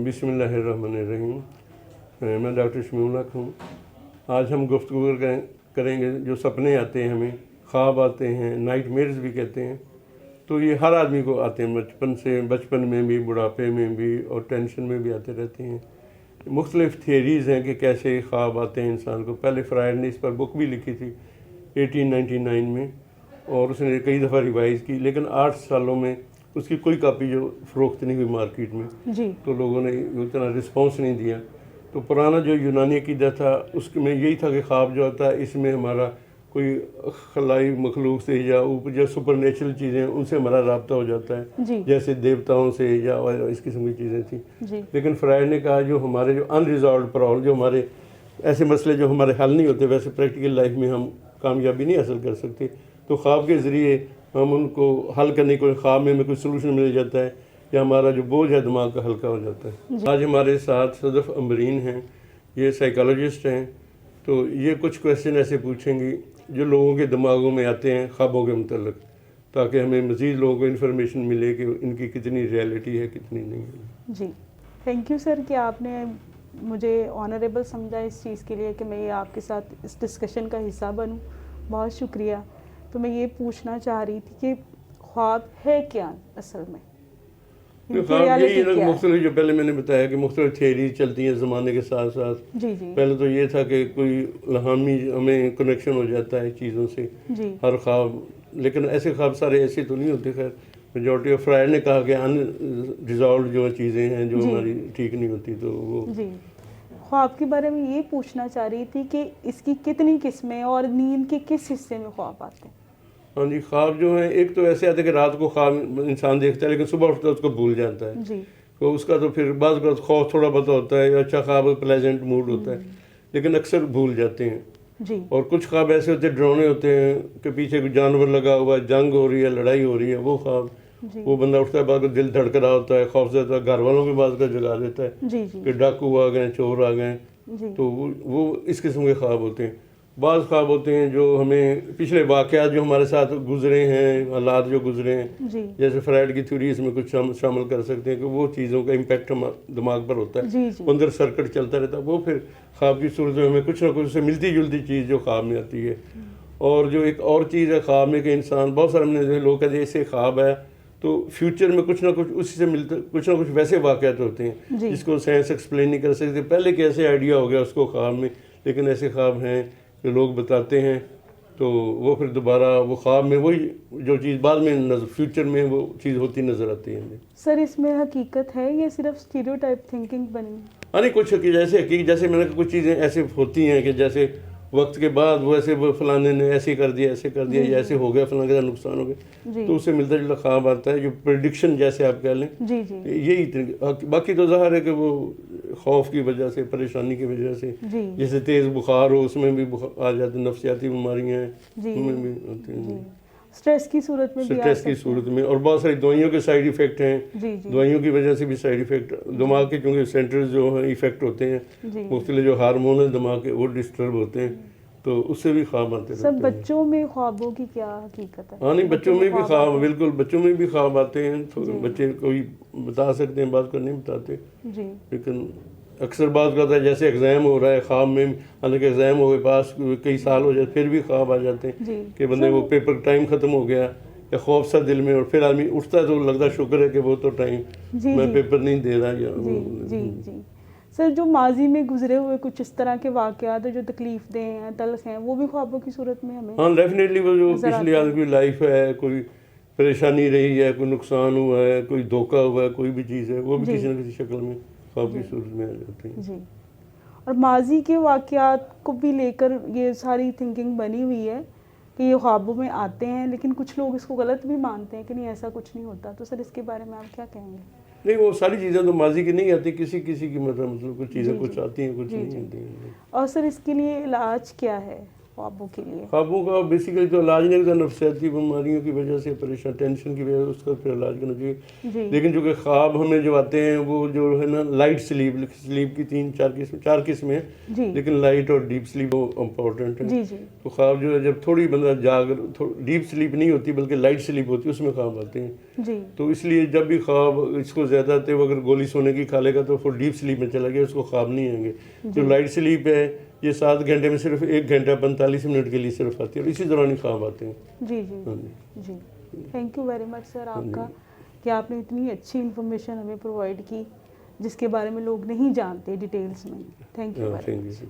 बिस्मिल्लाहिर्रहमानिर्रहीम। मैं डॉक्टर शमीउल हक हूँ। आज हम गुफ्तगू करेंगे जो सपने आते हैं, हमें ख्वाब आते हैं, नाइट मेयर्स भी कहते हैं। तो ये हर आदमी को आते हैं, बचपन में भी, बुढ़ापे में भी और टेंशन में भी आते रहते हैं। मुख्तलिफ़ थियरीज़ हैं कि कैसे ख्वाब आते हैं इंसान को। पहले फ्रायड ने इस पर बुक भी लिखी थी 1899 में, और उसने कई दफ़ा रिवाइज़ की, लेकिन 8 सालों में उसकी कोई कापी जो फ़रोख्त नहीं हुई मार्केट में जी। तो लोगों ने उतना रिस्पॉन्स नहीं दिया। तो पुराना जो यूनानी अक़ीदा था उसमें यही था कि ख्वाब जो होता है इसमें हमारा कोई खलाई मखलूक से या ऊपर जो सुपर नेचुरल चीज़ें हैं उनसे हमारा रब्ता हो जाता है, जैसे देवताओं से या इस किस्म की चीज़ें थी। लेकिन फ्रायड ने कहा जो हमारे जो अनरिजॉल्व प्रॉब्लम, जो हमारे ऐसे मसले जो हमारे हल नहीं होते, वैसे प्रैक्टिकल लाइफ में हम कामयाबी नहीं हासिल कर सकते, तो ख्वाब के ज़रिए हम उनको हल करने को, ख्वाब में हमें कोई सलूशन मिल जाता है या हमारा जो बोझ है दिमाग का हल्का हो जाता है। आज हमारे साथ सदफ अम्बरीन हैं, ये साइकोलॉजिस्ट हैं। तो ये कुछ क्वेश्चन ऐसे पूछेंगी जो लोगों के दिमागों में आते हैं ख्वाबों के मुतल्लिक़, ताकि हमें मज़ीद लोगों को इन्फॉर्मेशन मिले कि इनकी कितनी रियलिटी है, कितनी नहीं है। जी, थैंक यू सर कि आपने मुझे ऑनरेबल समझा इस चीज़ के लिए कि मैं ये आपके साथ इस डिस्कशन का हिस्सा बनूं। बहुत शुक्रिया। तो मैं ये पूछना चाह रही थी कि ख्वाब है क्या असल में? ख्वाब यही है, मुख्तलिफ जो पहले मैंने बताया कि मुख्तलिफ थियरी चलती हैं ज़माने के साथ साथ। जी। पहले तो ये था कि कोई लहामी हमें कनेक्शन हो जाता है चीज़ों से हर ख्वाब, लेकिन ऐसे ख्वाब सारे ऐसे तो नहीं होते। खैर मेजॉरिटी ऑफ फ्रायड ने कहा कि अनरिजॉल्व जो चीज़ें हैं जो हमारी ठीक नहीं होती, तो वो ख्वाब के बारे में ये पूछना चाह रही थी कि इसकी कितनी किस्में और नींद के किस हिस्से में ख्वाब आते हैं? हाँ जी, ख्वाब जो है एक तो ऐसे आते हैं कि रात को ख्वाब इंसान देखता है लेकिन सुबह उठता है उसको भूल जाता है जी। तो उसका तो फिर बाद का खौफ थोड़ा बहुत होता है, अच्छा ख्वाब प्लेजेंट मूड होता है, लेकिन अक्सर भूल जाते हैं जी। और कुछ ख्वाब ऐसे होते हैं डरावने होते हैं कि पीछे कोई जानवर लगा हुआ है, जंग हो रही है, लड़ाई हो रही है, वो ख्वाब वो बंदा उठता है, बाद का दिल धड़क रहा होता है, खौफ से घर वालों के बाद का जगा देता है कि डाकू आ गए, चोर आ गए। तो वो इस किस्म के ख्वाब होते हैं। बाज़ ख्वाब होते हैं जो हमें पिछले वाक़यात जो हमारे साथ गुजरे हैं, हालात जो गुजरे हैं, जैसे फ्रायड की थ्योरी इसमें कुछ शामिल कर सकते हैं कि वो चीज़ों का इम्पैक्ट हम दिमाग पर होता है, अंदर सर्किट चलता रहता है, वो फिर ख्वाब की सूरत में हमें कुछ ना कुछ से मिलती जुलती चीज़ जो ख्वाब में आती है। और जो एक और चीज़ है ख्वाब में कि इंसान बहुत सारे लोग कहते हैं ऐसे ख्वाब है तो फ्यूचर में कुछ ना कुछ उसी से मिलता, कुछ ना कुछ वैसे वाक़यात होते हैं जिसको साइंस एक्सप्लेन नहीं कर सकते। पहले कैसे आइडिया हो गया उसको ख्वाब में, लेकिन ऐसे ख्वाब हैं जो लोग बताते हैं, तो वो फिर दोबारा वो ख्वाब में वही जो चीज़ बाद में फ्यूचर में वो चीज़ होती नज़र आती है। सर इसमें हकीकत है या सिर्फ स्टीरियोटाइप थिंकिंग बनी? हाँ नहीं, कुछ जैसे मैंने कुछ चीज़ें ऐसे होती हैं कि जैसे वक्त के बाद वो ऐसे फलाने ने ऐसे कर दिया या ऐसे हो गया, फलाने का नुकसान हो गया, तो उससे मिलता जुलता ख्वाब आता है, जो प्रेडिक्शन जैसे आप कह लें यही। बाकी तो ज़ाहिर है कि वो खौफ की वजह से, परेशानी की वजह से, जैसे तेज़ बुखार हो उसमें भी आ जाते, नफ्सियाती बीमारियाँ हैं उनमें भी होती हैं, स्ट्रेस की सूरत में और बहुत सारी दवाइयों के साइड इफ़ेक्ट हैं। दवाइयों की वजह से भी साइड इफ़ेक्ट, दिमाग के क्योंकि सेंटर्स जो हैं इफ़ेक्ट होते हैं, मुख्तलिफ जो हार्मोन है दिमाग के वो डिस्टर्ब होते हैं, तो उससे भी ख्वाब आते हैं। सब बच्चों में ख्वाबों की क्या हकीकत है? हाँ नहीं, बच्चों में भी ख्वाब, बिल्कुल बच्चों में भी ख्वाब आते हैं। तो बच्चे कोई बता सकते हैं, बात कर नहीं बताते, लेकिन अक्सर बात करता है जैसे एग्ज़ाम हो रहा है ख्वाब में, हालांकि एग्ज़ाम हो गए पास कई साल हो जाए फिर भी ख्वाब आ जाते हैं कि बंदे वो पेपर टाइम ख़त्म हो गया या खौफ सा दिल में, और फिर आदमी उठता है तो लगता है शुक्र है कि वो तो टाइम मैं पेपर नहीं दे रहा। जी सर, जो माजी में गुजरे हुए कुछ इस तरह के वाक़यात जो तकलीफ दे हैं, तल्ख हैं, वो भी ख्वाबों की सूरत में हमें? हाँ डेफिनेटली, वो जो पिछली आदमी की लाइफ है, कोई परेशानी रही है, कोई नुकसान हुआ है, कोई धोखा हुआ है, कोई भी चीज़ है, वो भी किसी न किसी शक्ल में ख्वाब की सूरत में आ जाती है जी। और माजी के वाक़यात को भी लेकर ये सारी थिंकिंग बनी हुई है कि ये ख्वाबों में आते हैं, लेकिन कुछ लोग इसको गलत भी मानते हैं कि नहीं ऐसा कुछ नहीं होता। तो सर इसके बारे में आप क्या कहेंगे? नहीं, वो सारी चीज़ें तो माजी की नहीं आती, किसी किसी की मतलब कुछ चीज़ें कुछ आती हैं, कुछ नहीं आती हैं। और सर इसके लिए इलाज क्या है? ख्वाबों के लिए? ख्वाबों का बेसिकली तो इलाज नहीं होता, नफसियाती बीमारियों की वजह से, परेशान टेंशन की वजह से उसका फिर इलाज करना चाहिए। जी लेकिन जो कि ख्वाब हमें जो आते हैं वो जो है ना, लाइट स्लीप की 4 किस्में हैं, जी लेकिन लाइट और डीप स्लीप वो इम्पोर्टेंट है। जी जी तो ख्वाब जो है जब थोड़ी बंदा डीप स्लीप नहीं होती बल्कि लाइट स्लीप होती है, उसमें ख्वाब आते हैं। जी तो इसलिए जब भी ख्वाब इसको ज़्यादा आते हैं, वो अगर गोली सोने की खा लेगा तो फिर डीप स्लीप में चला गया, उसको ख्वाब नहीं आएंगे। जो जी लाइट स्लीप है ये 7 घंटे में सिर्फ 1 घंटा 45 मिनट के लिए सिर्फ आती है, और इसी दौरान ही ख्वाब आते हैं। जी हाँ जी जी। जी thank you very much sir आपका कि आपने इतनी अच्छी इन्फॉर्मेशन हमें प्रोवाइड की जिसके बारे में लोग नहीं जानते डिटेल्स में। थैंक यू हाँ, वेरी थैंक मच। यू।